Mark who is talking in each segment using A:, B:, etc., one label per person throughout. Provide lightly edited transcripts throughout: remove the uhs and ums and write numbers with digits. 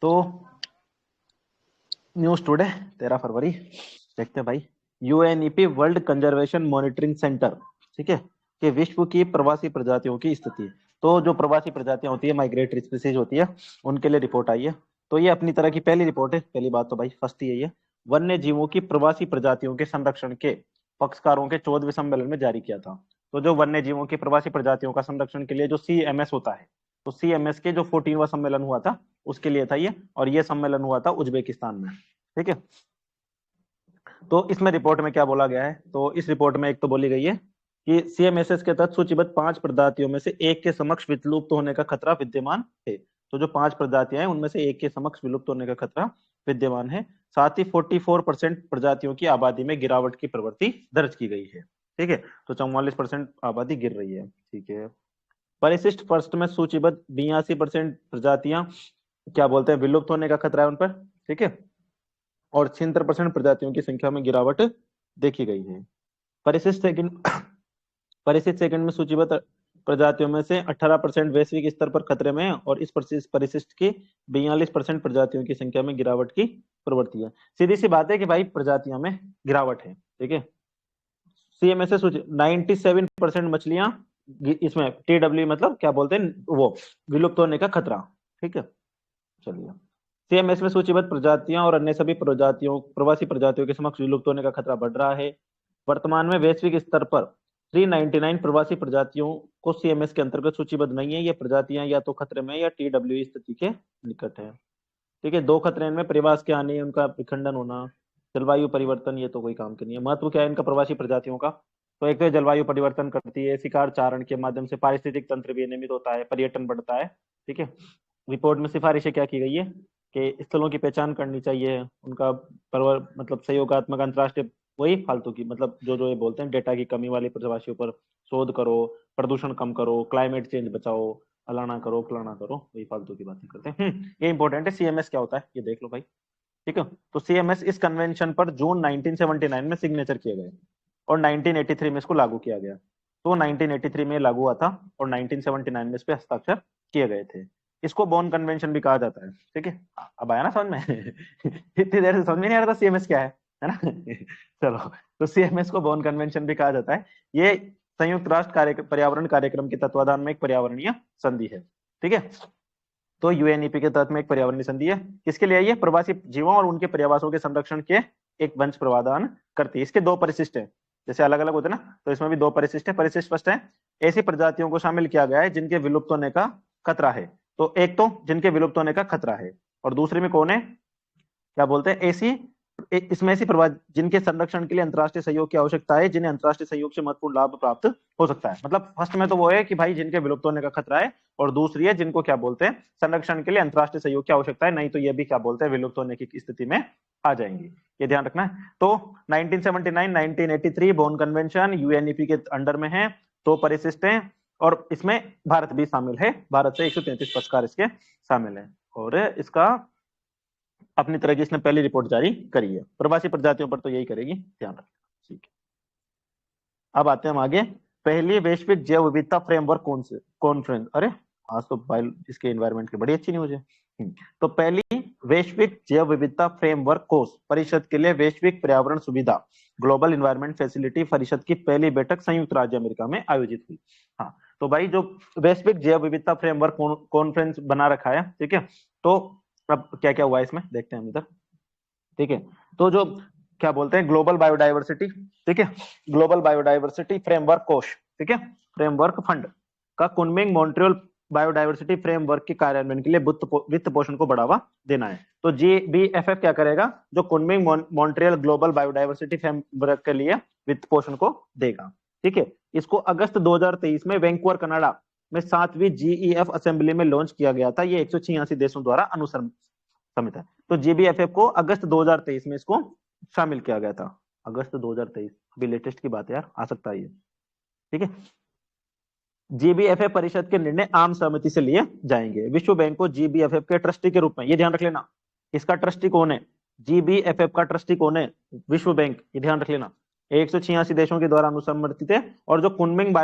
A: तो news today 13 फरवरी देखते हैं भाई। UNEP world conservation monitoring centre, ठीक है, कि विश्व की प्रवासी प्रजातियों की स्थिति। तो जो प्रवासी प्रजातियां होती है, माइग्रेटरी स्पीसीज होती है, उनके लिए रिपोर्ट आई है। तो ये अपनी तरह की पहली रिपोर्ट है। पहली बात तो भाई फर्स्ट यही है, वन्य जीवों की प्रवासी प्रजातियों के संरक्षण के पक्षकारों के 14वें सम्मेलन में जारी किया था। तो जो वन्य जीवों की प्रवासी प्रजातियों का संरक्षण के लिए जो CMS होता है, तो CMS के जो 14वां सम्मेलन हुआ था उसके लिए था ये, और ये सम्मेलन हुआ था उज्बेकिस्तान में, ठीक है। तो इसमें रिपोर्ट में क्या बोला गया है, तो इस रिपोर्ट में एक तो बोली गई है कि CMSS के तहत सूचीबद्ध 5 प्रजातियों में से एक के समक्ष विलुप्त होने का खतरा विद्यमान है। तो जो 5 प्रजातियां हैं उनमें से एक के समक्ष विलुप्त होने का खतरा विद्यमान है। साथ ही 44% प्रजातियों की आबादी में गिरावट की प्रवृत्ति दर्ज की गई है, ठीक है। तो 44% आबादी गिर रही है, ठीक है। परिशिष्ट फर्स्ट में सूचीबद्ध 82% प्रजातियां क्या बोलते हैं विलुप्त होने का खतरा है उन पर, ठीक है, और 76% प्रजातियों की संख्या में गिरावट देखी गई है। परिशिष्ट सेकंड में सूचीबद्ध प्रजातियों में से 18% वैश्विक स्तर पर खतरे में है, और इस परिशिष्ट की 42% प्रजातियों की संख्या में गिरावट की प्रवृत्ति है। सीधी सी बात है कि भाई प्रजातियों में गिरावट है, ठीक है। CMS से सूची 97% मछलियां इसमें TW मतलब क्या बोलते हैं वो विलुप्त होने का खतरा, ठीक है। चलिए, CMS में सूचीबद्ध प्रजातियां और अन्य सभी प्रजातियों प्रवासी प्रजातियों के समक्ष विलुप्त होने का खतरा बढ़ रहा है। वर्तमान में वैश्विक स्तर पर 399 प्रवासी प्रजातियों को CMS के अंतर्गत सूचीबद्ध नहीं है। ये प्रजातियां या तो खतरे में या TW स्थिति के निकट है, ठीक है। 2 खतरे इनमें प्रवास के आने, उनका विखंडन होना, जलवायु परिवर्तन, ये तो कोई काम के नहीं है। महत्व क्या है इनका प्रवासी प्रजातियों का, तो एक तो जलवायु परिवर्तन करती है, शिकार चारण के माध्यम से पारिस्थितिक तंत्र भी नियमित होता है, पर्यटन बढ़ता है, ठीक है। रिपोर्ट में सिफारिशें क्या की गई है कि स्थलों की पहचान करनी चाहिए, उनका मतलब सहयोगात्मक अंतरराष्ट्रीय, वही फालतू की मतलब जो ये बोलते हैं डेटा की कमी वाली प्रवासियों पर शोध करो, प्रदूषण कम करो, क्लाइमेट चेंज बचाओ, अलाना करो फलाना करो, वही फालतू की बातें करते हैं। ये इंपॉर्टेंट है। CMS क्या होता है ये देख लो भाई, ठीक है। तो CMS इस कन्वेंशन पर जून 1979 में सिग्नेचर किए गए और 1983 में इसको लागू किया गया। तो 1983 में लागू हुआ था और 1979 में इस पे हस्ताक्षर किए गए थे। इसको बोन कन्वेंशन भी कहा जाता है, ठीक है। अब आया ना समझ में? इतनी देर से समझ में नहीं आ रहा था CMS क्या है ना? चलो, तो CMS को बोन कन्वेंशन भी कहा जाता है। ये संयुक्त राष्ट्र पर्यावरण कार्यक्रम के तत्वाधान में एक पर्यावरणीय संधि है, ठीक है। तो UNEP के तहत में एक पर्यावरणीय संधि है। किसके लिए? ये प्रवासी जीवों और उनके पर्यावासों के संरक्षण के एक वंश प्रावधान करती है। इसके 2 परिशिष्ट हैं, जैसे अलग अलग होते हैं ना, तो इसमें भी 2 परिशिष्ट है। परिशिष्ट फर्स्ट है, ऐसी प्रजातियों को शामिल किया गया है जिनके विलुप्त होने का खतरा है। तो एक तो जिनके विलुप्त होने का खतरा है, और दूसरे में कौन है, क्या बोलते हैं ऐसी इसमें ऐसी प्रवासी जिनके संरक्षण के लिए अंतर्राष्ट्रीय सहयोग की आवश्यकता है, जिन्हें अंतर्राष्ट्रीय सहयोग से महत्वपूर्ण लाभ प्राप्त हो सकता है। मतलब फर्स्ट में तो वो है कि भाई जिनके विलुप्त होने का खतरा है, और दूसरी है जिनको क्या बोलते हैं संरक्षण के लिए अंतर्राष्ट्रीय सहयोग की आवश्यकता है, नहीं तो ये भी क्या बोलते हैं विलुप्त होने की स्थिति में आ जाएंगी। ये ध्यान रखना है। तो 1979 1983 बोन कन्वेंशन UNEP के अंडर में है, 2 परिशिष्ट हैं, और इसमें भारत भी शामिल है। भारत से 133 पुरस्कार इसके शामिल है, और इसका अपनी तरह की इसने पहली रिपोर्ट जारी करी है। प्रवासी प्रजातियों पर तो यही करेगी, ध्यान रखना, ठीक है। अब आते हैं हम आगे। पहली वैश्विक जैव विविधता फ्रेमवर्क कॉन्फ्रेंस, अरे आज तो बायो इसके एनवायरनमेंट की बड़ी अच्छी न्यूज है। तो पहली वैश्विक जैव विविधता फ्रेमवर्क कोष परिषद के लिए वैश्विक पर्यावरण सुविधा ग्लोबल इन्वायरमेंट फैसिलिटी परिषद की पहली बैठक संयुक्त राज्य अमेरिका में आयोजित हुई। हाँ, तो भाई जो वैश्विक जैव विविधता फ्रेमवर्क कॉन्फ्रेंस बना रखा है, ठीक है। तो अब क्या क्या हुआ है इसमें देखते हैं हम इधर, ठीक है। तो जो क्या बोलते हैं ग्लोबल बायोडाइवर्सिटी, ठीक है, ग्लोबल बायोडाइवर्सिटी फ्रेमवर्क कोष, ठीक है, फ्रेमवर्क फंड का कुनमिंग मॉन्ट्रियल बायोडाइवर्सिटी फ्रेमवर्क के कार्यान्वयन के लिए वित्त पोषण को बढ़ावा देना है। तो GBFF क्या करेगा, जो Kunming Montreal global biodiversity framework के लिए वित्त पोषण को देगा, ठीक है। इसको अगस्त 2023 में वैंकूवर कनाडा में 7वीं GEF असेंबली में लॉन्च किया गया था। ये 186 देशों द्वारा अनुसमित है। तो GBFF को अगस्त 2023 में इसको शामिल किया गया था, अगस्त 2023, अभी लेटेस्ट की बात है यार, आ सकता है ये, ठीक है। GBFF परिषद के निर्णय आम सहमति से लिए जाएंगे। विश्व बैंक को GBFF के ट्रस्टी के रूप में, ये ध्यान रख लेना, इसका ट्रस्टी कौन है, GBFF का ट्रस्टी कौन है, विश्व बैंक, ये ध्यान रख लेना। 186 देशों के द्वारा अनुसमर्थित है, और जो Kunming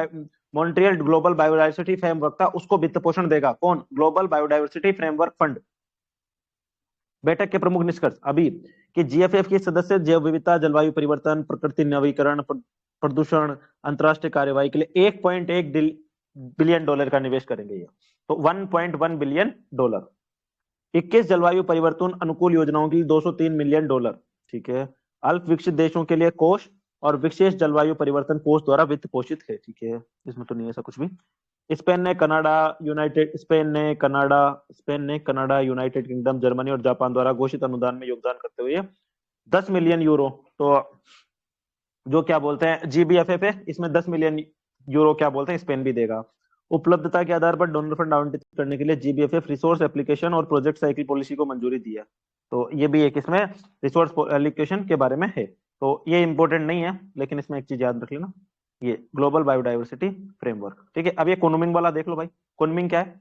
A: Montreal global biodiversity framework था उसको वित्त पोषण देगा कौन, ग्लोबल बायोडाइवर्सिटी फ्रेमवर्क फंड, बैठक के प्रमुख निष्कर्ष अभी कि जीएफएफ के सदस्य जैव विविधता, जलवायु परिवर्तन, प्रकृति नवीकरण, प्रदूषण, अंतरराष्ट्रीय कार्यवाही के लिए 1.1 बिलियन डॉलर का निवेश करेंगे ये। तो 1.1 बिलियन डॉलर। 21 जलवायु परिवर्तन अनुकूल योजनाओं के लिए 203 मिलियन डॉलर। ठीक है। अल्प विकसित देशों के लिए कोष और विशेष जलवायु परिवर्तन कोष द्वारा वित्त पोषित है। ठीक है, इसमें तो नहीं ऐसा कुछ भी। स्पेन ने कनाडा, यूनाइटेड किंगडम, जर्मनी और जापान द्वारा घोषित अनुदान में योगदान करते हुए 10 मिलियन यूरो, तो जो क्या बोलते हैं जीबीएफएफ है, इसमें 10 मिलियन यूरो क्या बोलते हैं स्पेन भी देगा। उपलब्धता के आधार पर डोनर फंड आवंटित करने के लिए जीबीएफएफ रिसोर्स एप्लीकेशन और प्रोजेक्ट साइकिल पॉलिसी को मंजूरी दी है। तो ये भी एक इसमें रिसोर्स एलोकेशन के बारे में है। तो ये इंपॉर्टेंट नहीं है, लेकिन इसमें एक चीज याद रख लेना, ये ग्लोबल बायोडाइवर्सिटी फ्रेमवर्क। ठीक है, अब ये कुनमिंग वाला देख लो भाई। कुनमिंग क्या है?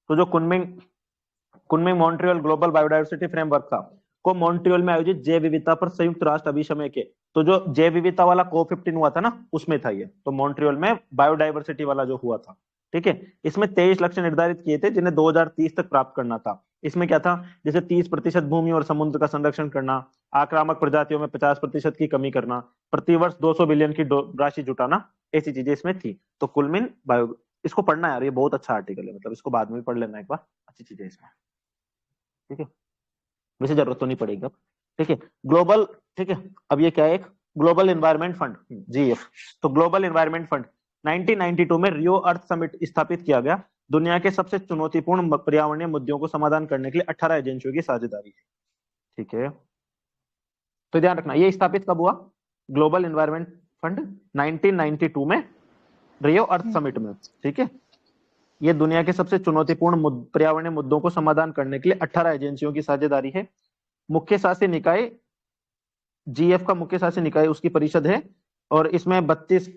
A: तो जो Kunming Montreal global biodiversity framework था, को मॉन्ट्रियल में आयोजित जैव विविधता पर संयुक्त राष्ट्र अभिसमय के, तो जो जैव विविधता वाला COP15 हुआ था ना, उसमें था ये। तो मॉन्ट्रियल में बायोडाइवर्सिटी वाला जो हुआ था। ठीक है, इसमें 23 लक्ष्य निर्धारित किए थे जिन्हें 2030 तक प्राप्त करना था। इसमें क्या था, जैसे 30% भूमि और समुद्र का संरक्षण करना, आक्रामक प्रजातियों में 50% की कमी करना, प्रतिवर्ष 200 बिलियन की राशि जुटाना, ऐसी चीजें इसमें थी। तो कुलमिन बायो, इसको पढ़ना यार, ये बहुत अच्छा आर्टिकल है, मतलब इसको बाद में भी पढ़ लेना एक बार, अच्छी चीजें इसमें। ठीक है, वैसे जरूरत तो नहीं पड़ेगी अब। ठीक है, ग्लोबल, ठीक है, अब ये क्या है, एक ग्लोबल एनवायरनमेंट फंड, GF। तो ग्लोबल एनवायरनमेंट फंड 1992 में रियो अर्थ समिट स्थापित किया गया। दुनिया के सबसे चुनौतीपूर्ण पर्यावरणीय मुद्दों को समाधान करने के लिए 18 एजेंसियों की साझेदारी है। ठीक है, तो ध्यान रखना, ये स्थापित कब हुआ? ग्लोबल एनवायरनमेंट फंड 1992 में रियो अर्थ समिट में। ठीक है, ये दुनिया के सबसे चुनौतीपूर्ण पर्यावरणीय मुद्दों को समाधान करने के लिए 18 एजेंसियों की साझेदारी है। मुख्य शासी निकाय, GF का मुख्य शासी निकाय उसकी परिषद है, और इसमें 32,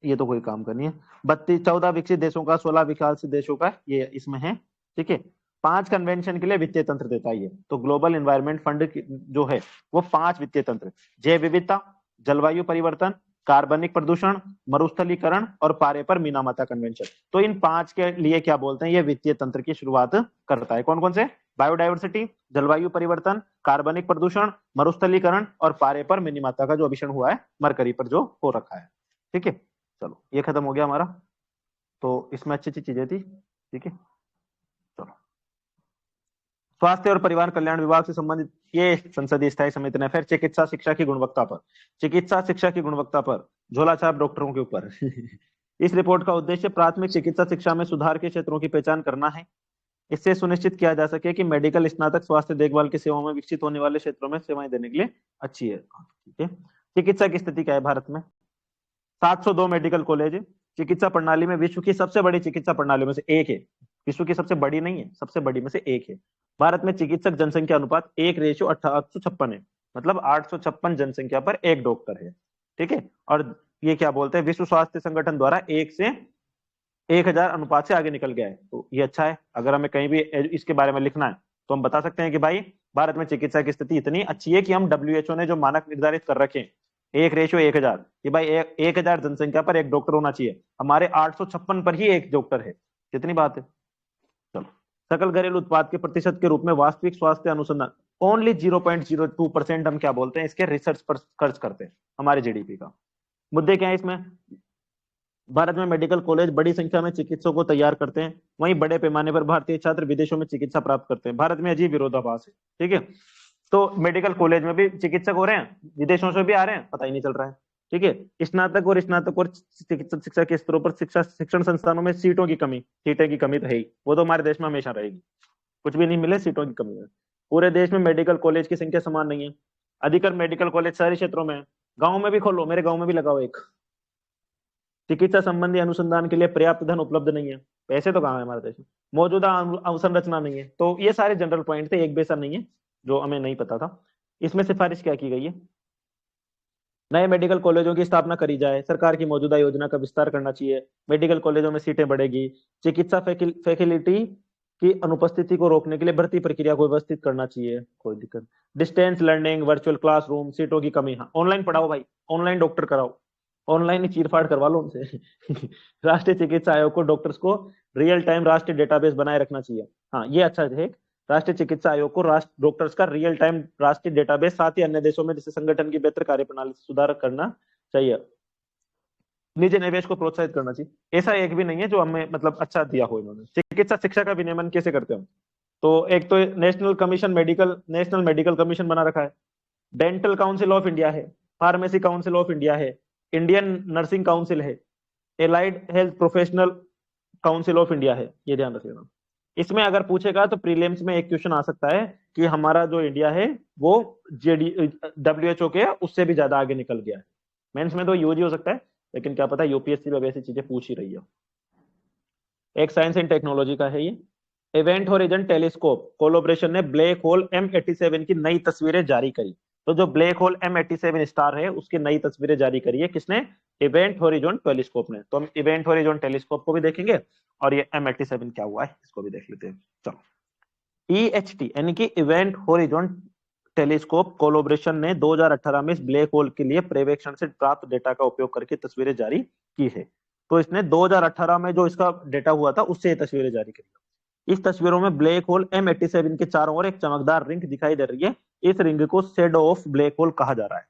A: ये तो कोई काम का नहीं है, 14 विकसित देशों का, 16 विकासशील देशों का ये इसमें है। ठीक है, 5 कन्वेंशन के लिए वित्तीय तंत्र देता है ये। तो ग्लोबल एनवायरनमेंट फंड जो है वो 5 वित्तीय तंत्र, जैव विविधता, जलवायु परिवर्तन, कार्बनिक प्रदूषण, मरुस्थलीकरण और पारे पर मीनामाता कन्वेंशन। तो इन 5 के लिए क्या बोलते हैं, ये वित्तीय तंत्र की शुरुआत करता है। कौन कौन से? बायोडाइवर्सिटी, जलवायु परिवर्तन, कार्बनिक प्रदूषण, मरुस्थलीकरण और पारे पर मिनीमाता का जो अभिषण हुआ है मरकरी पर जो हो रखा है। ठीक है, चलो ये खत्म हो गया हमारा। तो इसमें अच्छी अच्छी चीजें थी। ठीक है, चलो स्वास्थ्य और परिवार कल्याण विभाग से संबंधित ये संसदीय स्थायी समिति ने फिर चिकित्सा शिक्षा की गुणवत्ता पर झोला छाप डॉक्टरों के ऊपर इस रिपोर्ट का उद्देश्य प्राथमिक चिकित्सा शिक्षा में सुधार के क्षेत्रों की पहचान करना है। इससे सुनिश्चित किया जा सके कि मेडिकल स्नातक स्वास्थ्य देखभाल की सेवाओं में विकसित होने वाले क्षेत्रों में सेवाएं देने के लिए अच्छी है। ठीक है, चिकित्सा की स्थिति क्या है भारत में? 702 मेडिकल कॉलेज, चिकित्सा प्रणाली में विश्व की सबसे बड़ी चिकित्सा प्रणालियों में से एक है। विश्व की सबसे बड़ी नहीं है, सबसे बड़ी में से एक है। भारत में चिकित्सक जनसंख्या अनुपात 1:856 है, मतलब 856 जनसंख्या पर एक डॉक्टर है। ठीक है, और ये क्या बोलते हैं, विश्व स्वास्थ्य संगठन द्वारा 1 से 1000 अनुपात से आगे निकल गया है। तो ये अच्छा है। अगर हमें कहीं भी इसके बारे में लिखना है तो हम बता सकते हैं कि भाई भारत में चिकित्सा की स्थिति इतनी अच्छी है कि हम WHO ने जो मानक निर्धारित कर रखे हैं 1:1000, कि भाई 1000 जनसंख्या पर एक डॉक्टर होना चाहिए, हमारे 856 पर ही एक डॉक्टर है। कितनी बात है। चलो, सकल घरेलू उत्पाद के प्रतिशत के रूप में वास्तविक स्वास्थ्य अनुसंधान ओनली 0.02% हम क्या बोलते हैं इसके रिसर्च पर खर्च करते हैं हमारे GDP का। मुद्दे क्या है इसमें? भारत में मेडिकल कॉलेज बड़ी संख्या में चिकित्सकों को तैयार करते हैं, वहीं बड़े पैमाने पर भारतीय छात्र विदेशों में चिकित्सा प्राप्त करते हैं। भारत में अजीब विरोधाभास है। ठीक है, तो मेडिकल कॉलेज में भी चिकित्सक हो रहे हैं, विदेशों से भी आ रहे हैं, पता ही नहीं चल रहा है। ठीक है, स्नातक और चिकित्सा शिक्षा के स्तरों पर शिक्षण संस्थानों में सीटों की कमी, सीटें की कमी तो है ही, वो तो हमारे देश में हमेशा रहेगी, कुछ भी नहीं मिले सीटों की कमी है। पूरे देश में मेडिकल कॉलेज की संख्या समान नहीं है। अधिकतर मेडिकल कॉलेज शहरी क्षेत्रों में है, गाँव में भी खोलो, मेरे गाँव में भी लगाओ एक। चिकित्सा संबंधी अनुसंधान के लिए पर्याप्त धन उपलब्ध नहीं है, पैसे तो कहाँ है हमारे देश में, मौजूदा अवसंरचना नहीं है। तो ये सारे जनरल पॉइंट थे, एक बेसा नहीं है जो हमें नहीं पता था। इसमें सिफारिश क्या की गई है? नए मेडिकल कॉलेजों की स्थापना करी जाए, सरकार की मौजूदा योजना का विस्तार करना चाहिए, मेडिकल कॉलेजों में सीटें बढ़ेगी, चिकित्सा फैकल्टी की अनुपस्थिति को रोकने के लिए भर्ती प्रक्रिया को व्यवस्थित करना चाहिए, कोई दिक्कत। डिस्टेंस लर्निंग, वर्चुअल क्लासरूम, सीटों की कमी, हाँ ऑनलाइन पढ़ाओ भाई, ऑनलाइन डॉक्टर कराओ, ऑनलाइन ही चीरफाड़ करवा लो उनसे राष्ट्रीय चिकित्सा आयोग को डॉक्टर्स को रियल टाइम राष्ट्रीय डेटाबेस बनाए रखना चाहिए। हाँ ये अच्छा है। राष्ट्रीय चिकित्सा आयोग को डॉक्टर्स का रियल टाइम राष्ट्रीय डेटाबेस, साथ ही अन्य देशों में जैसे संगठन की बेहतर कार्यप्रणाली से सुधार करना चाहिए। निजी निवेश को प्रोत्साहित करना चाहिए। ऐसा एक भी नहीं है जो हमें मतलब अच्छा दिया हो इन्होंने। चिकित्सा शिक्षा का विनियमन कैसे करते हैं? तो एक तो नेशनल मेडिकल कमीशन बना रखा है, डेंटल काउंसिल ऑफ इंडिया है, फार्मेसी काउंसिल ऑफ इंडिया है, इंडियन नर्सिंग काउंसिल है, allied health professional council of India है। ये ध्यान रख लेना। इसमें अगर पूछेगा तो प्रीलिम्स में एक क्वेश्चन आ सकता है कि हमारा जो इंडिया है वो WHO के उससे भी ज्यादा आगे निकल गया है। मेंस में तो यूज ही हो सकता है, लेकिन क्या पता यूपीएससी में ऐसी चीजें पूछ ही रही है। एक साइंस एंड टेक्नोलॉजी का है ये। इवेंट होराइजन टेलीस्कोप कोलैबोरेशन ने ब्लैक होल M87 की नई तस्वीरें जारी करी। तो जो ब्लैक होल M87 स्टार है उसकी नई तस्वीरें जारी करी है किसने? इवेंट होराइजन टेलीस्कोप ने। तो हम इवेंट होराइजन टेलीस्कोप को भी देखेंगे और ये M87 क्या हुआ है इसको भी देख लेते हैं। चलो, EHT यानी कि इवेंट होराइजन टेलीस्कोप कोलैबोरेशन ने 2018 में इस ब्लैक होल के लिए पर्यवेक्षण से प्राप्त डेटा का उपयोग करके तस्वीरें जारी की है। तो इसने 2018 में जो इसका डेटा हुआ था उससे ये तस्वीरें जारी करी। इस तस्वीरों में ब्लैक होल M87 के चारों ओर एक चमकदार रिंग दिखाई दे रही है। इस रिंग को शेडो ऑफ ब्लैक होल कहा जा रहा है।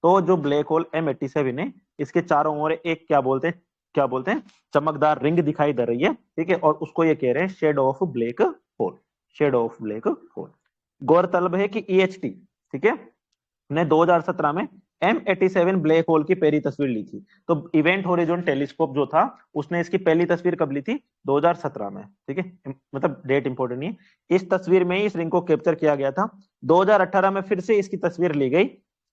A: तो जो ब्लैक होल M87 है इसके चारों ओर एक क्या बोलते हैं चमकदार रिंग दिखाई दे रही है, ठीक है, और उसको ये कह रहे हैं shadow of black hole, shadow of black hole. गौरतलब है कि EHT, ठीक है, ने 2017 में M87 ब्लैक होल की पहली तस्वीर ली थी। तो इवेंट होराइजन टेलीस्कोप जो था उसने इसकी पहली तस्वीर कब ली थी? 2017 में, ठीक है, मतलब डेट इंपॉर्टेंट नहीं है। इस तस्वीर में ही इस रिंग को कैप्चर किया गया था। 2018 में फिर से इसकी तस्वीर ली गई,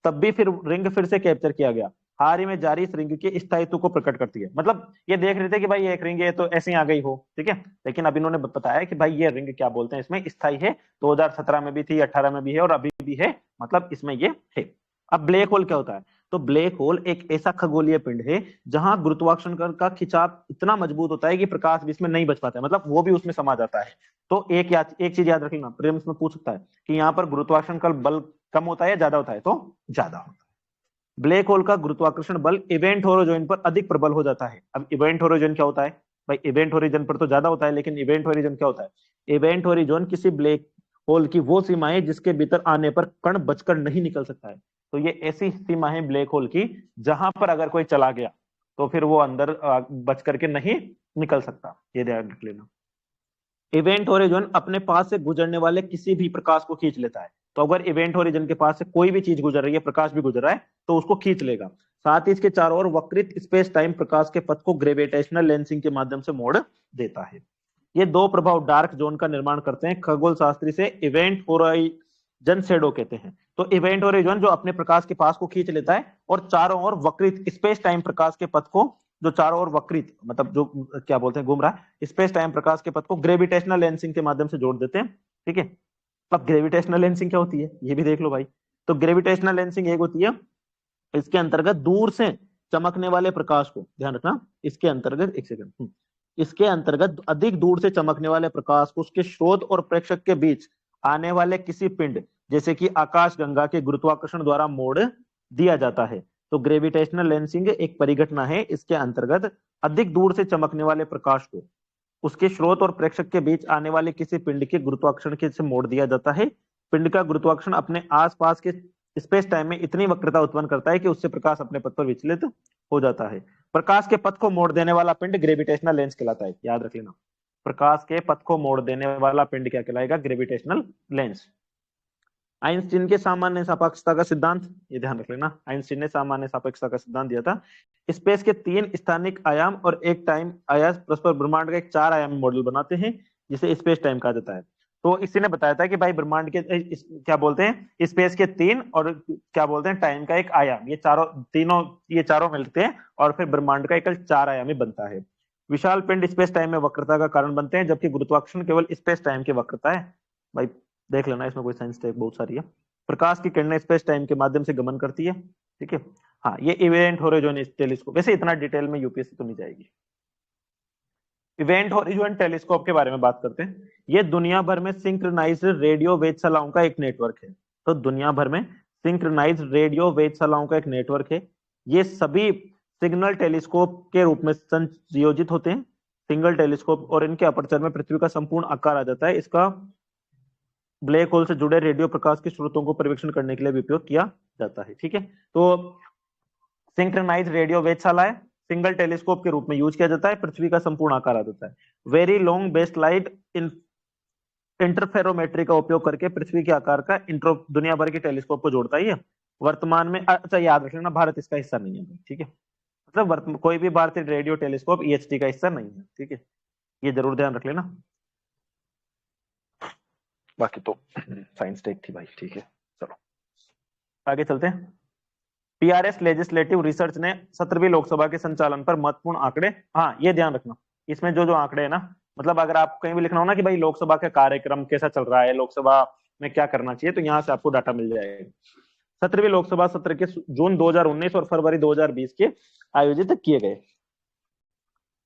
A: तब भी फिर रिंग फिर से कैप्चर किया गया। हाल ही में जारी इस रिंग के स्थायित्व को प्रकट करती है। मतलब ये देख रहे थे कि भाई ये एक रिंग है तो ऐसे ही आ गई हो, ठीक है, लेकिन अब इन्होंने बताया कि भाई ये रिंग क्या बोलते हैं इसमें स्थायी है, 2017 में भी थी, 18 में भी है और अभी भी है, मतलब इसमें ये है। अब ब्लैक होल क्या होता है? तो ब्लैक होल एक ऐसा खगोलीय पिंड है जहां गुरुत्वाकर्षण का खिंचाव इतना मजबूत होता है कि प्रकाश भी इसमें नहीं बच पाता है, मतलब वो भी उसमें समा जाता है। तो एक चीज याद रखना, प्रीलिम्स में पूछ सकता है कि यहाँ पर गुरुत्वाकर्षण का बल कम होता है या ज्यादा होता है? तो ज्यादा होता है। ब्लैक होल का गुरुत्वाकर्षण बल इवेंट होराइजन पर अधिक प्रबल हो जाता है। अब इवेंट होराइजन क्या होता है? भाई इवेंट होराइजन पर तो ज्यादा होता है, लेकिन इवेंट होराइजन क्या होता है? इवेंट होराइजन किसी ब्लैक होल की वो सीमा है जिसके भीतर आने पर कण बचकर नहीं निकल सकता है। तो ये ऐसी सीमा है ब्लैक होल की जहां पर अगर कोई चला गया तो फिर वो अंदर बच करके नहीं निकल सकता, ये ध्यान रख लेना। इवेंट होराइजन अपने पास से गुजरने वाले किसी भी प्रकाश को खींच लेता है। तो अगर इवेंट होराइजन के पास से कोई भी चीज गुजर रही है, प्रकाश भी गुजर रहा है, तो उसको खींच लेगा। साथ ही इसके चारों ओर वक्रित स्पेस टाइम प्रकाश के पथ को ग्रेविटेशनल लेंसिंग के माध्यम से मोड़ देता है। ये दो प्रभाव डार्क जोन का निर्माण करते हैं। खगोल शास्त्री से इवेंट होराइजन शेडो कहते हैं। तो इवेंट होराइजन जो अपने प्रकाश के पास को खींच लेता है और चारों ओर वक्रित स्पेस टाइम प्रकाश के पथ को, जो चारों ओर वक्रित मतलब जो क्या बोलते हैं घूम रहा है, स्पेस टाइम प्रकाश के पथ को ग्रेविटेशनल लेंसिंग के माध्यम से जोड़ देते हैं, ठीक है। अब ग्रेविटेशनल लेंसिंग क्या होती है ये भी देख लो भाई। तो ग्रेविटेशनल लेंसिंग एक होती है, इसके अंतर्गत दूर से चमकने वाले प्रकाश को, ध्यान रखना, इसके अंतर्गत एक सेकंड, इसके अंतर्गत अधिक दूर से चमकने वाले प्रकाश को उसके स्रोत और प्रेक्षक के बीच आने वाले किसी पिंड जैसे कि आकाशगंगा के गुरुत्वाकर्षण द्वारा मोड़ दिया जाता है। तो ग्रेविटेशनल लेंसिंग एक परिघटना है, इसके अंतर्गत अधिक दूर से चमकने वाले प्रकाश को उसके स्रोत और प्रेक्षक के बीच आने वाले किसी पिंड के गुरुत्वाकर्षण के से मोड़ दिया जाता है। पिंड का गुरुत्वाकर्षण अपने आसपास के स्पेस टाइम में इतनी वक्रता उत्पन्न करता है कि उससे प्रकाश अपने पथ पर विचलित हो जाता है। प्रकाश के पथ को मोड़ देने वाला पिंड ग्रेविटेशनल लेंस कहलाता है, याद रख लेना। प्रकाश के पथ को मोड़ देने वाला पिंड क्या कहलाएगा? Gravitational lens. आइंस्टीन के सामान्य सापेक्षता का सिद्धांत, ये ध्यान रख लेना, आइंस्टीन ने सामान्य सापेक्षता का सिद्धांत दिया था। स्पेस के 3 स्थानिक आयाम और एक टाइम आयाम परस्पर ब्रह्मांड का एक 4 आयामी मॉडल बनाते हैं जिसे स्पेस टाइम कहा जाता है। तो इसी ने बताया था कि भाई ब्रह्मांड के क्या बोलते हैं, स्पेस के 3 और क्या बोलते हैं टाइम का एक आयाम, ये चारों मिलते हैं और फिर ब्रह्मांड का एक 4 आयामी बनता है। विशाल पिंड स्पेस टाइम में वक्रता का कारण बनते हैं, जबकि गुरुत्वाकर्षण केवल स्पेस टाइम की वक्रता है। भाई देख लेना, इसमें कोई साइंस टेक बहुत सारी है। प्रकाश की किरणें स्पेस टाइम के माध्यम से गमन करती है, ठीक है। हाँ, ये इवेंट होराइजन टेलीस्कोप, वैसे इतना डिटेल में यूपीएससी तो नहीं जाएगी। इवेंट होराइजन टेलीस्कोप के बारे में बात करते हैं। ये दुनिया भर में सिंक्रोनाइज्ड रेडियो वेधशालाओं का एक नेटवर्क है। तो दुनिया भर में सिंक्रोनाइज्ड रेडियो वेधशालाओं का एक नेटवर्क है। ये सभी सिग्नल टेलीस्कोप के रूप में संयोजित होते हैं, सिंगल टेलीस्कोप, और इनके अपर्चर में पृथ्वी का संपूर्ण आकार आ जाता है। इसका ब्लैक होल से जुड़े रेडियो प्रकाश के स्रोतों को परीक्षण करने के लिए भी उपयोग किया जाता है। ठीक है, तो सिंक्रोनाइज रेडियो वेधशालाएं सिंगल टेलीस्कोप के रूप में यूज किया जाता है, पृथ्वी का संपूर्ण आकार आ जाता है। Very long best light interferometry का उपयोग करके पृथ्वी के आकार का दुनिया भर के टेलीस्कोप को जोड़ता है। वर्तमान में, अच्छा याद रख लेना, भारत इसका हिस्सा नहीं है। ठीक है, मतलब कोई भी भारतीय रेडियो टेलीस्कोप ईएचटी का हिस्सा नहीं है। ठीक है, ये जरूर ध्यान रख लेना। बाकी तो साइंस टेक थी भाई। ठीक है, चलो आगे चलते हैं। पीआरएस लेजिस्लेटिव रिसर्च ने 17वीं लोकसभा के संचालन पर महत्वपूर्ण आंकड़े, हाँ ये ध्यान रखना, इसमें जो जो आंकड़े है ना, मतलब अगर आप कहीं भी लिखना हो ना कि भाई लोकसभा का कार्यक्रम कैसा चल रहा है, लोकसभा में क्या करना चाहिए, तो यहाँ से आपको डाटा मिल जाएगा। 17वीं लोकसभा सत्र के जून 2019 और फरवरी 2020 के आयोजित किए गए।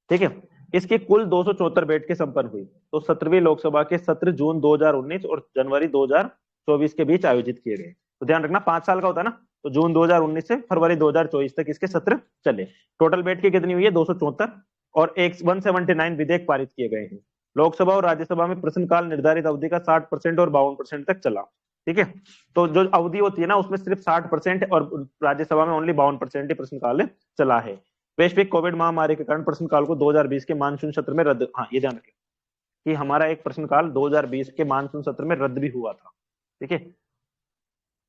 A: ठीक है, इसकी कुल 274 बैठकें संपन्न हुई। तो 17वीं लोकसभा के सत्र जून 2019 और जनवरी 2024 के बीच आयोजित किए गए। तो ध्यान रखना 5 साल का होता है ना, तो जून 2019 से फरवरी 2024 तक इसके सत्र चले। टोटल बैठकें कितनी हुई है? 274, और 179 विधेयक पारित किए गए हैं। लोकसभा और राज्यसभा में प्रश्नकाल निर्धारित अवधि का 60% और 52% तक चला। ठीक है, तो जो अवधि होती है ना उसमें सिर्फ 60% और राज्यसभा में ओनली 52% ही प्रश्नकाल चला है। वैश्विक कोविड महामारी के कारण प्रश्नकाल को 2020 के मानसून सत्र में रद्द, हाँ ये ध्यान रखें कि हमारा एक प्रश्नकाल 2020 के मानसून सत्र में रद्द भी हुआ था। ठीक है,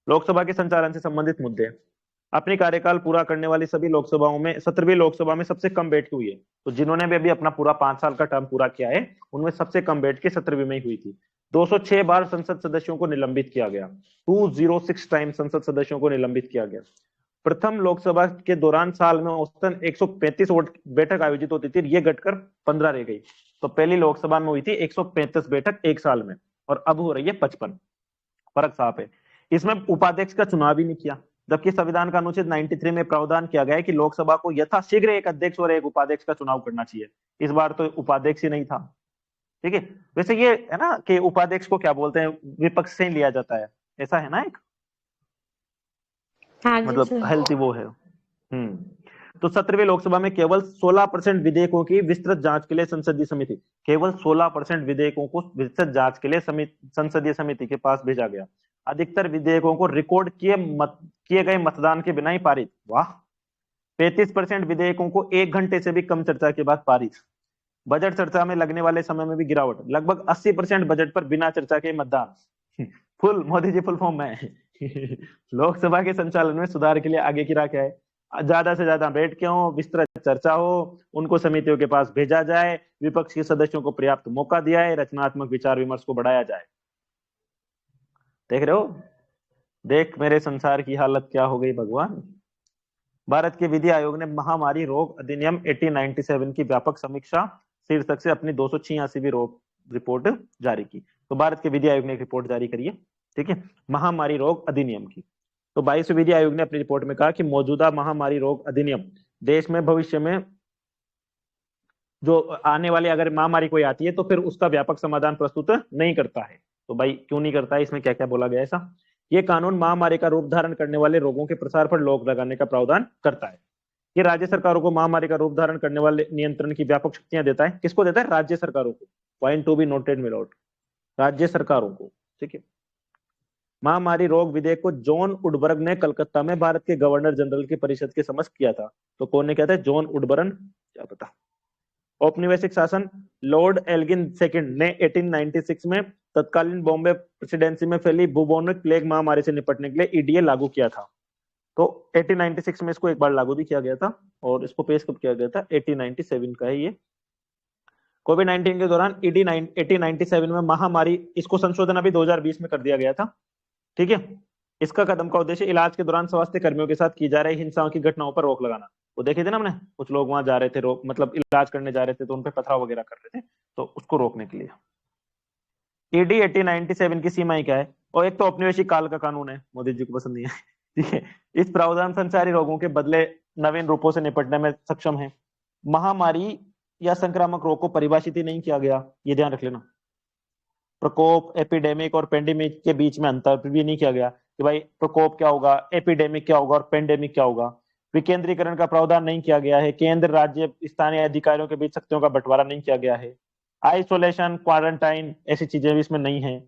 A: लोकसभा के संचालन से संबंधित मुद्दे। अपनी कार्यकाल पूरा करने वाली सभी लोकसभाओं में 17वीं लोकसभा में सबसे कम बैठक हुई है। तो जिन्होंने भी अभी अपना पूरा 5 साल का टर्म पूरा किया है उनमें सबसे कम बैठकें 17वीं में ही हुई थी। 206 बार संसद सदस्यों को निलंबित किया गया। 206 टाइम संसद सदस्यों को निलंबित किया गया। प्रथम लोकसभा के दौरान साल में औसतन 135 बैठक आयोजित होती थी, ये घटकर 15 रह गई। तो पहली लोकसभा में हुई थी 135 बैठक एक साल में, और अब हो रही है 55। फर्क साफ है। इसमें उपाध्यक्ष का चुनाव ही नहीं किया, जबकि संविधान का अनुच्छेद 93 में प्रावधान किया गया है कि लोकसभा को यथाशीघ्र एक अध्यक्ष और एक उपाध्यक्ष का चुनाव करना चाहिए। इस बार तो उपाध्यक्ष ही नहीं था। ठीक है, वैसे ये है ना कि उपाध्यक्ष को क्या बोलते हैं, विपक्ष से ही लिया जाता है, ऐसा है ना एक,
B: हाँ जी
A: मतलब हेल्थी वो है। तो 17वीं लोकसभा में केवल 16% विधेयकों की विस्तृत जांच के लिए संसदीय समिति, केवल 16% विधेयकों को विस्तृत जांच के लिए संसदीय समिति के पास भेजा गया। अधिकतर विधेयकों को रिकॉर्ड किए गए मतदान के बिना ही पारित। वाह। 35% विधेयकों को 1 घंटे से भी कम चर्चा के बाद पारित। बजट चर्चा में लगने वाले समय में भी गिरावट। लगभग 80% बजट पर बिना चर्चा के मतदान। Full Modi ji full form में। लोकसभा के संचालन में सुधार के लिए आगे की राह क्या है? ज्यादा से ज्यादा बैठकें हो, विस्तृत चर्चा हो, उनको समितियों के पास भेजा जाए, विपक्ष के सदस्यों को पर्याप्त मौका दिया है, रचनात्मक विचार विमर्श को बढ़ाया जाए। देख रहे हो, देख मेरे संसार की हालत क्या हो गई भगवान। भारत के विधि आयोग ने महामारी रोग अधिनियम 1897 की व्यापक समीक्षा शीर्षक से अपनी 286वीं रिपोर्ट जारी की। तो भारत के विधि आयोग ने एक रिपोर्ट जारी करी है, ठीक है, महामारी रोग अधिनियम की। तो 22वें विधि आयोग ने अपनी रिपोर्ट में कहा कि मौजूदा महामारी रोग अधिनियम देश में भविष्य में जो आने वाली अगर महामारी कोई आती है तो फिर उसका व्यापक समाधान प्रस्तुत नहीं करता है। तो भाई क्यों नहीं करता है, इसमें क्या क्या बोला गया ऐसा? ये कानून महामारी का रूप धारण करने वाले रोगों के प्रसार पर रोक लगाने का प्रावधान करता है। ये राज्य सरकारों को महामारी का रूप धारण करने वाले नियंत्रण की व्यापक शक्तियां देता है। किसको देता है? राज्य सरकारों को। पॉइंट टू बी नोटेड मिलोट, राज्य सरकारों को। ठीक है, महामारी रोग विधेयक को जॉन वुडबर्ग ने कलकत्ता में भारत के गवर्नर जनरल की परिषद के समक्ष किया था। तो कौन ने किया था? जॉन वुडबर्ग, क्या पता। औपनिवेशिक शासन लॉर्ड एल्गिन सेकंड ने 1896 में तत्कालीन बॉम्बे प्रेसिडेंसी में फैली बुबोनिक प्लेग महामारी से निपटने के लिए ईडीए लागू किया था। तो 1896 में इसको एक बार लागू भी किया गया था, और इसको पेश कब किया गया था? 1897 का है ये। कोविड 19 के दौरान 1897 में महामारी, इसको संशोधन अभी 2020 में कर दिया गया था। ठीक है, इसका कदम का उद्देश्य इलाज के दौरान स्वास्थ्य कर्मियों के साथ की जा रही हिंसाओं की घटनाओं पर रोक लगाना। वो देखे थे ना हमने, कुछ लोग वहां जा रहे थे, मतलब इलाज करने जा रहे थे तो उन पे पथराव वगैरह कर रहे थे, तो उसको रोकने के लिए। ईडी 1897 की सीमाएं क्या है? और एक तो औपनिवेशिक काल का कानून है, मोदी जी को पसंद नहीं है। ठीक है, इस प्रावधान संचारी रोगों के बदले नवीन रूपों से निपटने में सक्षम है। महामारी या संक्रामक रोग को परिभाषित ही नहीं किया गया, ये ध्यान रख लेना। प्रकोप, एपिडेमिक और पेंडेमिक के बीच में अंतर भी नहीं किया गया कि भाई प्रकोप क्या होगा, एपिडेमिक क्या होगा और पेंडेमिक क्या होगा। विकेंद्रीकरण का प्रावधान नहीं किया गया है। केंद्र, राज्य, स्थानीय अधिकारियों के बीच शक्तियों का बंटवारा नहीं किया गया है। आइसोलेशन, क्वारंटाइन, ऐसी चीजें भी इसमें नहीं है।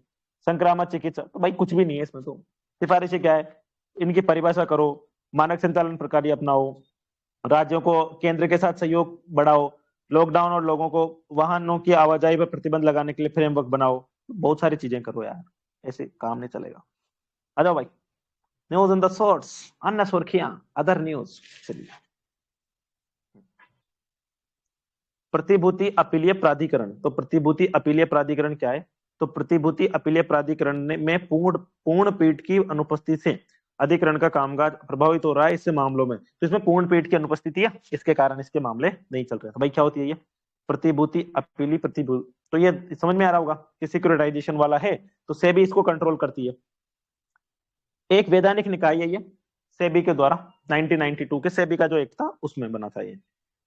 A: संक्रामक चिकित्सा, तो भाई कुछ भी नहीं है इसमें। तो सिफारिशें क्या है, इनकी परिभाषा करो, मानक संचालन प्रक्रिया अपनाओ, राज्यों को केंद्र के साथ सहयोग बढ़ाओ, लॉकडाउन और लोगों को वाहनों की आवाजाही पर प्रतिबंध लगाने के लिए फ्रेमवर्क बनाओ, बहुत सारी चीजें करो यार, ऐसे काम नहीं चलेगा। आ जाओ भाई, न्यूज इन द सोर्स, अन्य सुर्खियां, अदर न्यूज। चलिए, प्रतिभूति अपीलीय प्राधिकरण। तो प्रतिभूति अपीलीय प्राधिकरण क्या है? तो प्रतिभूति अपीलीय प्राधिकरण में पूर्ण पीठ की अनुपस्थिति से अधिकरण का कामकाज प्रभावित हो रहा है इससे मामलों में। तो इसमें पूर्ण पीठ की अनुपस्थिति है, इसके कारण इसके मामले नहीं चल रहे। तो भाई क्या होती है ये प्रतिभूति अपीली प्रतिभूति? तो ये समझ में आ रहा होगा कि सिक्योरिटाइजेशन वाला है, तो सेबी इसको कंट्रोल करती है। एक वैधानिक निकाय है ये, सेबी के द्वारा 1992 के सेबी का जो एक था उसमें बना था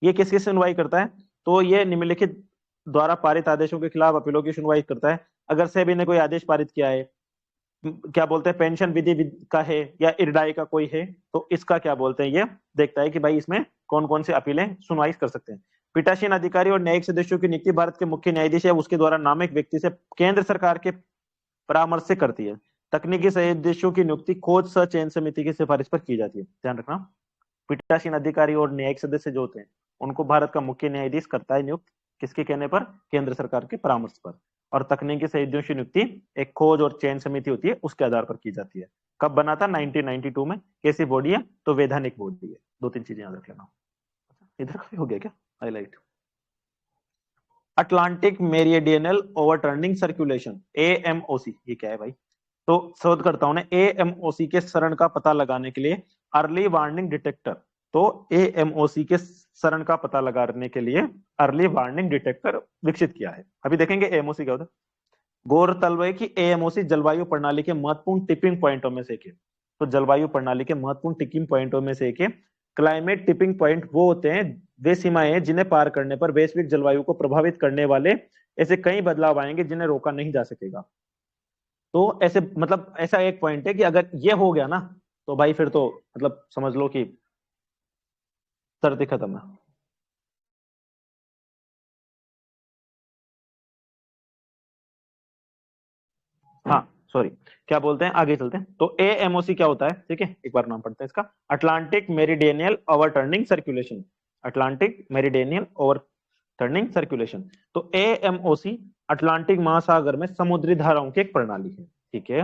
A: ये किसकी सुनवाई करता है? तो ये निम्नलिखित द्वारा पारित आदेशों के खिलाफ अपीलों की सुनवाई करता है। अगर सेबी ने कोई आदेश पारित किया है, क्या बोलते हैं, पेंशन विधि का है या इरडाई का कोई है, तो इसका क्या बोलते हैं, ये देखता है कि भाई इसमें कौन कौन से अपीलें सुनवाई कर सकते हैं। पीठासीन अधिकारी और न्यायिक सदस्यों की नियुक्ति भारत के मुख्य न्यायाधीश या उसके द्वारा नामित व्यक्ति से केंद्र सरकार के परामर्श से करती है। तकनीकी सदस्यों की नियुक्ति खोज सह चयन समिति की सिफारिश पर की जाती है। ध्यान रखना, पीठासीन अधिकारी और न्यायिक सदस्य जो होते हैं उनको भारत का मुख्य न्यायाधीश करता है नियुक्त, किसके कहने पर? केंद्र सरकार के परामर्श पर। और तकनीकी सदस्यों की नियुक्ति एक खोज और चयन समिति होती है, उसके आधार पर की जाती है। कब बना था? 1992 में। कैसी बॉडी है? तो वैधानिक बॉडी है। दो तीन चीजें याद रख लेना। इधर हो गया क्या highlight? Atlantic meridional overturning circulation, AMOC, ये क्या है भाई? तो शोधकर्ताओं ने AMOC के शरण का पता लगाने के लिए अर्ली वार्निंग डिटेक्टर, तो AMOC के शरण का पता लगाने के लिए अर्ली वार्निंग डिटेक्टर विकसित किया है। अभी देखेंगे AMOC क्या होता है। गौरतलब है कि AMOC जलवायु प्रणाली के महत्वपूर्ण टिपिंग पॉइंटों में से एक है। तो जलवायु प्रणाली के महत्वपूर्ण टिपिंग पॉइंटों में से एक है। क्लाइमेट टिपिंग पॉइंट वो होते हैं, वे सीमाएं हैं जिन्हें पार करने पर वैश्विक जलवायु को प्रभावित करने वाले ऐसे कई बदलाव आएंगे जिन्हें रोका नहीं जा सकेगा। तो ऐसे मतलब ऐसा एक पॉइंट है कि अगर ये हो गया ना, तो भाई फिर तो मतलब समझ लो कि सर्दी खत्म है। हाँ सॉरी, क्या बोलते हैं, आगे चलते हैं। तो AMOC क्या होता है, ठीक है, एक बार नाम पढ़ते हैं इसका। Atlantic meridional overturning circulation, Atlantic meridional overturning circulation. तो AMOC अटलांटिक महासागर में समुद्री धाराओं की एक प्रणाली है, ठीक है।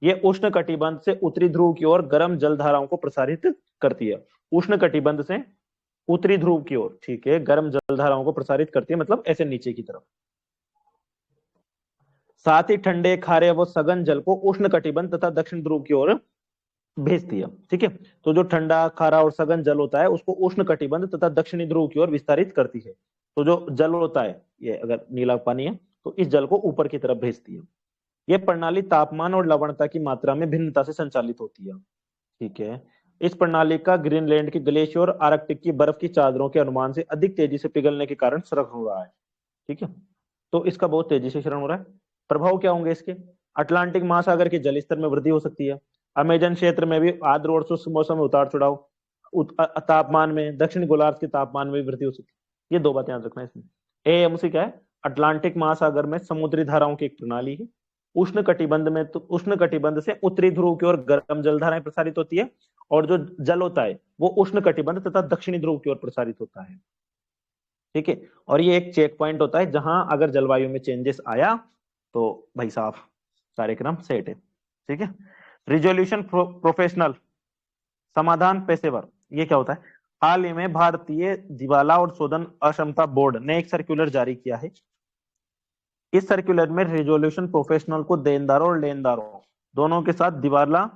A: ये उष्ण कटिबंध से उत्तरी ध्रुव की ओर गर्म जल धाराओं को प्रसारित करती है। उष्ण कटिबंध से उत्तरी ध्रुव की ओर, ठीक है, गर्म जल धाराओं को प्रसारित करती है, मतलब ऐसे नीचे की तरफ। साथ ही ठंडे, खारे व सघन जल को उष्ण कटिबंध तथा दक्षिण ध्रुव की ओर भेजती है, ठीक है। तो जो ठंडा, खारा और सघन जल होता है उसको उष्ण कटिबंध तथा दक्षिणी ध्रुव की ओर विस्तारित करती है। तो जो जल होता है, ये अगर नीला पानी है तो इस जल को ऊपर की तरफ भेजती है। यह प्रणाली तापमान और लवणता की मात्रा में भिन्नता से संचालित होती है, ठीक है। इस प्रणाली का ग्रीनलैंड के ग्लेशियर और आर्कटिक की बर्फ की चादरों के अनुमान से अधिक तेजी से पिघलने के कारण क्षरण हो रहा है, ठीक है। तो इसका बहुत तेजी से क्षरण हो रहा है। प्रभाव क्या होंगे इसके? अटलांटिक महासागर के जल स्तर में वृद्धि हो सकती है। अमेजन क्षेत्र में भी आर्द्र और शुष्क मौसम में उतार चढ़ाव, तापमान में, दक्षिण गोलार्ध के तापमान में भी वृद्धि हो सकती है। ये दो बातें याद रखना है इसमें। AMOC क्या है? अटलांटिक महासागर में समुद्री धाराओं की एक प्रणाली है। उष्ण कटिबंध में, तो उष्ण कटिबंध से उत्तरी ध्रुव की ओर गर्म जलधाराएं प्रसारित होती है, और जो जल होता है वो उष्ण कटिबंध तथा दक्षिणी ध्रुव की ओर प्रसारित होता है, ठीक है। और ये एक चेक पॉइंट होता है, जहां अगर जलवायु में चेंजेस आया तो भाई साहब कार्यक्रम सेट है, ठीक है। रिजोल्यूशन प्रोफेशनल, समाधान पेशेवर, ये क्या होता है? हाल ही में भारतीय दिवाला और शोधन अक्षमता बोर्ड ने एक सर्कुलर जारी किया है। इस सर्कुलर में रिजोल्यूशन प्रोफेशनल को देनदारों और लेनदारों दोनों के साथ दिवाला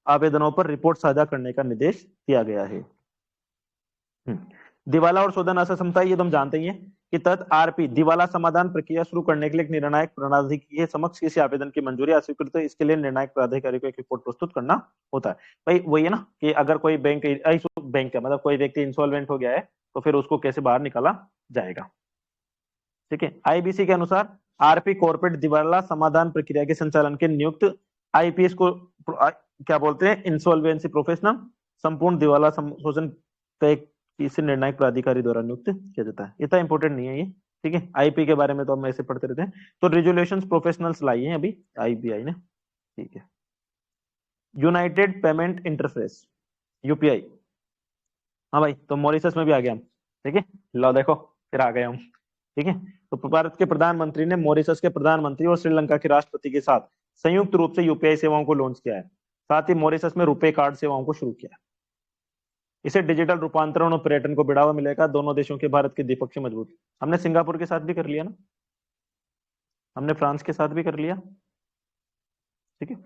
A: आवेदनों पर रिपोर्ट साझा करने का निर्देश दिया गया है। दिवाला और शोधन असक्षमता, ये तुम जानते ही हैं कि तहत RP दिवाला समाधान प्रक्रिया शुरू करने के लिए एक निर्णायक प्राधिकारी के समक्ष किसी आवेदन की मंजूरी अस्वीकृत है, इसके लिए निर्णायक प्राधिकारी को एक रिपोर्ट प्रस्तुत करना होता है। भाई वही है ना कि अगर कोई बैंक का मतलब कोई व्यक्ति इंसॉल्वेंट हो गया है तो फिर उसको कैसे बाहर निकाला जाएगा, ठीक है। IBC के अनुसार RP कॉर्पोरेट दिवाला समाधान प्रक्रिया के संचालन के नियुक्त IPS को क्या बोलते हैं? इंसॉल्वेंसी प्रोफेशनल संपूर्ण दिवाला शोषण किसी निर्णायक प्राधिकारी द्वारा नियुक्त किया जाता है। इतना इंपॉर्टेंट नहीं है ये, ठीक है, आईपी के बारे में तो हम ऐसे पढ़ते रहते हैं। तो रेजुलेशंस प्रोफेशनल्स लाई हैं अभी आईबीआई ने, ठीक है। यूनाइटेड पेमेंट इंटरफेस, यूपीआई, हाँ भाई, तो मॉरिशस में भी आ गया हम, ठीक है। लो देखो, फिर आ गए हम, ठीक है। तो भारत के प्रधानमंत्री ने मॉरिशस के प्रधानमंत्री और श्रीलंका के राष्ट्रपति के साथ संयुक्त रूप से यूपीआई सेवाओं को लॉन्च किया है। साथ ही मॉरिशस में रुपए कार्ड सेवाओं को शुरू किया। इसे डिजिटल रूपांतरण और पर्यटन को बढ़ावा मिलेगा। दोनों देशों के भारत के द्विपक्षीय मजबूत, हमने सिंगापुर के साथ भी कर लिया ना, हमने फ्रांस के साथ भी कर लिया, ठीक है।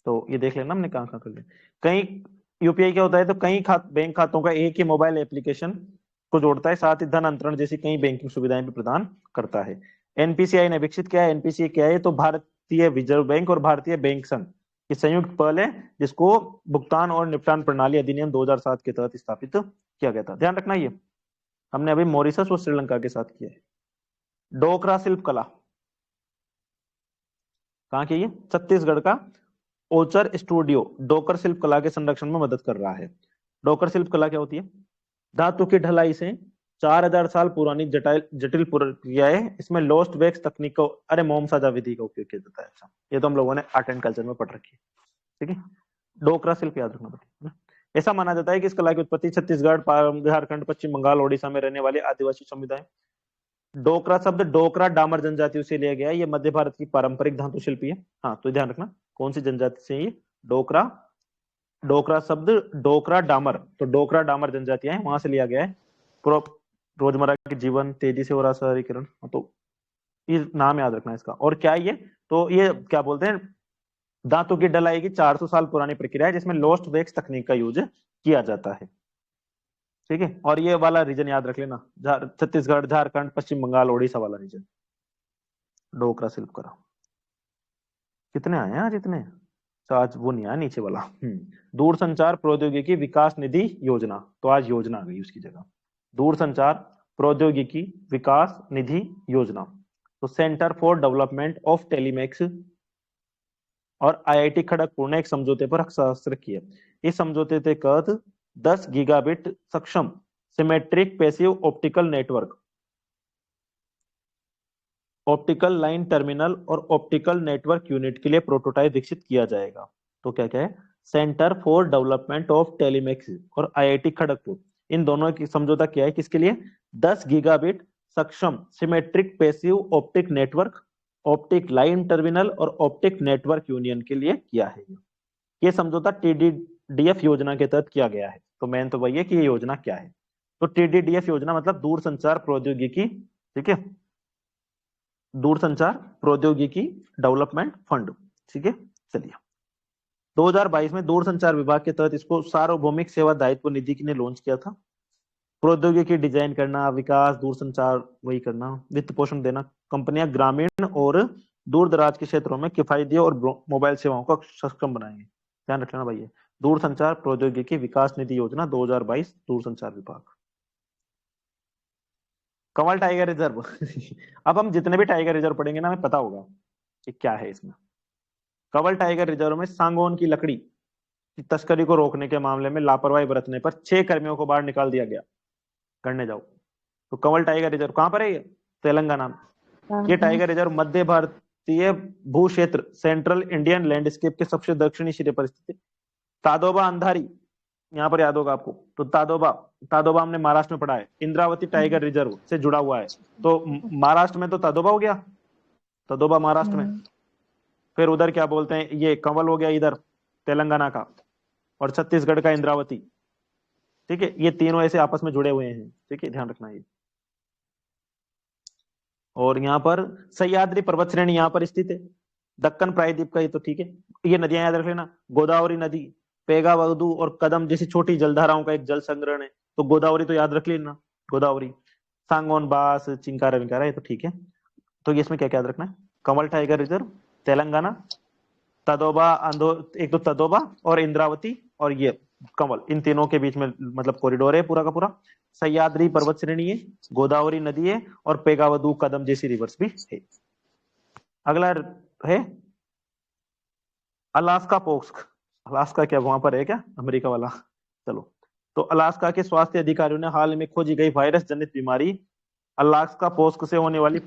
A: तो ये देख लेना हमने कहाँ कहाँ कर लिया। कई यूपीआई क्या होता है, तो कई बैंक खातों का एक ही मोबाइल एप्लीकेशन को जोड़ता है, साथ ही धन अंतरण जैसी कई बैंकिंग सुविधाएं भी प्रदान करता है। एनपीसीआई ने विकसित किया है। एनपीसीआई क्या है, तो भारतीय रिजर्व बैंक और भारतीय बैंक संघ की संयुक्त पहल है, जिसको भुगतान और निपटान प्रणाली अधिनियम 2007 के तहत स्थापित किया गया था। ध्यान रखना, ये हमने अभी मॉरिशस और श्रीलंका के साथ किया है। डोकरा शिल्प कला कहाँ की है, छत्तीसगढ़ का ओचर स्टूडियो डोकर शिल्प कला के संरक्षण में मदद कर रहा है। डोकर शिल्प कला क्या होती है, धातु की ढलाई से 4000 साल पुरानी जटिल प्रक्रिया है। इसमें लोस्ट वैक्स तकनीक को, अरे मोम साजा विधि का उपयोग किया जाता है। अच्छा, ये तो हम लोगों ने आर्ट एंड कल्चर में पढ़ रखी है, ठीक है। डोकरा शिल्प याद रखना पड़ेगा ना। ऐसा माना जाता है कि इस कला की उत्पत्ति छत्तीसगढ़, झारखंड, पश्चिम बंगाल, ओडिशा में रहने वाले आदिवासी समुदाय। डोकरा शब्द डोकरा डामर जनजातियों से लिया गया है। ये मध्य भारत की पारंपरिक धातु शिल्पी है। हाँ, तो ध्यान रखना कौन सी जनजाति से ये डोकरा, डोकरा शब्द डोकरा डामर, तो डोकरा डामर जनजातियां हैं, वहां से लिया गया है। रोजमर्रा के जीवन, तेजी से हो रहा शहरीकरण, तो ये नाम याद रखना इसका। और क्या ये, तो ये क्या बोलते हैं, दांतों की ढलाई की 400 साल पुरानी प्रक्रिया है, जिसमें लोस्ट वैक्स तकनीक का यूज किया जाता है, ठीक है। और ये वाला रीजन याद रख लेना, छत्तीसगढ़, झारखंड, पश्चिम बंगाल, ओडिशा वाला रीजन। डोकरा शिल्प करा, कितने आए हैं आज इतने, तो आज वो नहीं आया नीचे वाला। दूरसंचार प्रौद्योगिकी विकास निधि योजना, तो आज योजना आ गई उसकी जगह, दूरसंचार प्रौद्योगिकी विकास निधि योजना। तो सेंटर फॉर डेवलपमेंट ऑफ टेलीमैक्स और आईआईटी खड़गपुर ने एक समझौते पर हस्ताक्षर किए। इस समझौते के तहत 10 गीगाबिट सक्षम symmetric passive optical network, optical line terminal और ऑप्टिकल नेटवर्क यूनिट के लिए प्रोटोटाइप विकसित किया जाएगा। तो क्या क्या है, सेंटर फॉर डेवलपमेंट ऑफ टेलीमैक्स और आईआईटी खड़गपुर, इन दोनों की समझौता किया है, किसके लिए, 10 गीगाबिट सक्षम symmetric passive optic network, optic line terminal और ऑप्टिक नेटवर्क यूनियन के लिए किया है। ये समझौता टीडीडीएफ योजना के तहत किया गया है। तो मेन तो वही है कि ये योजना क्या है, तो टीडीडीएफ योजना मतलब दूरसंचार प्रौद्योगिकी, ठीक है, दूरसंचार प्रौद्योगिकी डेवलपमेंट फंड, ठीक है। चलिए, 2022 में दूरसंचार विभाग के तहत इसको सार्वभौमिक सेवा दायित्व निधि ने लॉन्च किया था। प्रौद्योगिकी डिजाइन करना, विकास, दूरसंचार वही करना, वित्त पोषण देना, कंपनियां ग्रामीण और दूर दराज के क्षेत्रों में किफायती और मोबाइल सेवाओं को सक्षम बनाएंगे। ध्यान रखना भाई, दूरसंचार प्रौद्योगिकी विकास निधि योजना 2022 दूरसंचार विभाग। कमल टाइगर रिजर्व अब हम जितने भी टाइगर रिजर्व पढ़ेंगे ना, हमें पता होगा कि क्या है इसमें। कंवल टाइगर रिजर्व में सांगोन की लकड़ी की तस्करी को रोकने के मामले में लापरवाही बरतने पर 6 कर्मियों को बाहर निकाल दिया गया। करने जाओ। तो कंवल टाइगर रिजर्व कहां पर है, ये तेलंगाना में। ये टाइगर रिजर्व मध्य भारतीय भू क्षेत्र सेंट्रल इंडियन लैंडस्केप के सबसे दक्षिणी सिरे पर स्थित है। तादोबा अंधारी यहाँ पर याद होगा आपको, तो तादोबा, तादोबा हमने महाराष्ट्र में पढ़ा है, इंद्रावती टाइगर रिजर्व से जुड़ा हुआ है। तो महाराष्ट्र में तो तादोबा हो गया, तादोबा महाराष्ट्र में, फिर उधर क्या बोलते हैं, ये कंवल हो गया इधर तेलंगाना का, और छत्तीसगढ़ का इंद्रावती, ठीक है। ये तीनों ऐसे आपस में जुड़े हुए हैं, ठीक है, ध्यान रखना ये। और यहाँ पर सह्याद्री पर्वत श्रेणी यहाँ पर स्थित है, दक्कन प्रायद्वीप का, ये तो ठीक है। ये नदियां याद रख लेना, गोदावरी नदी, पेगावदू और कदम जैसी छोटी जलधाराओं का एक जल संग्रहण है। तो गोदावरी तो याद रख लेना, गोदावरी, सांगोन, बास, चिंकारा विंकारा, ये तो ठीक है। तो ये इसमें क्या क्या याद रखना है, कंवल टाइगर रिजर्व तेलंगाना, तदोबा एक तो तदोबा और इंद्रावती और ये कंवल, इन तीनों के बीच में मतलब कॉरिडोर है पूरा का पूरा। सह्याद्री पर्वत श्रेणी है, गोदावरी नदी है और पेगावदू कदम जैसी रिवर्स भी है। अगला है अलास्का पोक्स। अलास्का क्या वहां पर है क्या, अमेरिका वाला। चलो, तो अलास्का के स्वास्थ्य अधिकारियों ने हाल में खोजी गई वायरस जनित बीमारी अलास्का पोस्क से होने वाली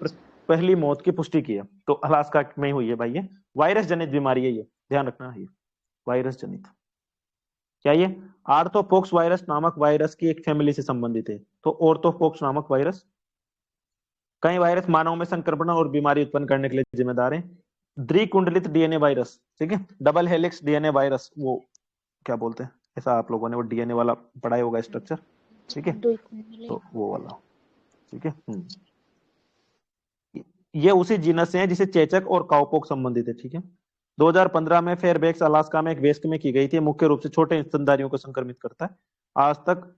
A: पहली मौत की पुष्टि की है, तो अलास्का में ही हुई है भाई। ये वायरस जनित बीमारी है, ये ध्यान रखना है, ये वायरस जनित। क्या ये आर्थोपोक्स वायरस नामक वायरस की एक फैमिली से संबंधित है, तो ऑर्थोपोक्स नामक वायरस। कई वायरस मानव में संक्रमण और बीमारी उत्पन्न करने के लिए जिम्मेदार है। द्विकुंडलित डीएनए वायरस, ठीक है, डबल हेलिक्स डीएनए वायरस, वो क्या बोलते हैं, ऐसा आप लोगों ने वो डीएनए वाला पढ़ाई होगा स्ट्रक्चर, ठीक है, तो वो वाला, ठीक है। ये उसी जीनस से है जिसे चेचक और काउपोक संबंधित है, ठीक है। 2015 में फेयरबैक्स अलास्का में एक वेस्ट में की गई थी, मुख्य रूप से छोटे स्तनधारियों को संक्रमित करता है। आज तक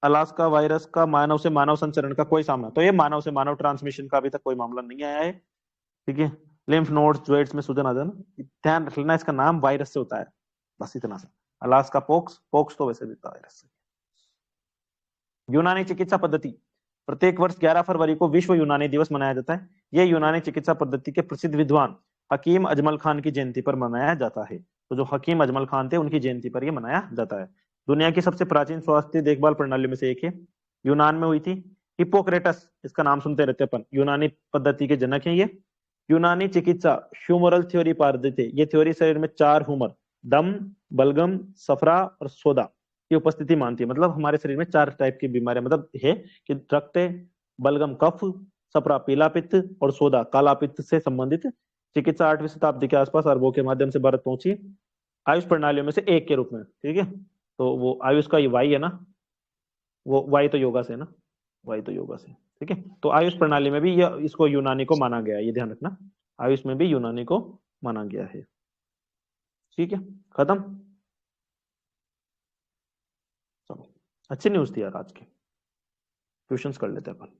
A: अलास्का वायरस का मानव से मानव संचरण का कोई सामना, तो ये मानव से मानव ट्रांसमिशन का अभी तक कोई मामला नहीं आया है, ठीक है। लिम्फ नोड्स ज्वाइंट्स में सूजन आ जाना, ध्यान रख लेना, इसका नाम वायरस से होता है, बस इतना सा। अलास्का पोक्स, पोक्स तो वैसे भी वायरस से। यूनानी चिकित्सा पद्धति, प्रत्येक वर्ष 11 फरवरी को विश्व यूनानी दिवस मनाया जाता है। यह यूनानी चिकित्सा पद्धति के प्रसिद्ध विद्वान हकीम अजमल खान की जयंती पर मनाया जाता है। तो जो हकीम अजमल खान थे उनकी जयंती पर यह मनाया जाता है। दुनिया की सबसे प्राचीन स्वास्थ्य देखभाल प्रणाली में से एक है, यूनान में हुई थी। हिप्पोक्रेटस, इसका नाम सुनते रहते अपन, यूनानी पद्धति के जनक है ये। यूनानी चिकित्सा ह्यूमरल थ्योरी पारित है। ये थ्योरी शरीर में 4 ह्यूमर, दम, बलगम, सफरा और सोदा की उपस्थिति मानती है। मतलब हमारे शरीर में 4 टाइप की बीमारियां मतलब है कि रक्त, बलगम कफ, सफरा पीला पित्त और सोदा काला पित्त से संबंधित। चिकित्सा 8वीं शताब्दी के आसपास अरबों के माध्यम से भारत पहुंची, आयुष प्रणालियों में से एक के रूप में, ठीक है। तो वो आयुष का ये वाई है ना, वो वाई तो योगा से ना, वाई तो योगा से, ठीक है। तो आयुष प्रणाली में भी ये इसको यूनानी को माना गया है, ये ध्यान रखना, आयुष में भी यूनानी को माना गया है, ठीक है। खत्म। चलो, अच्छी न्यूज थी यार आज की, क्वेश्चंस कर लेते हैं अपन।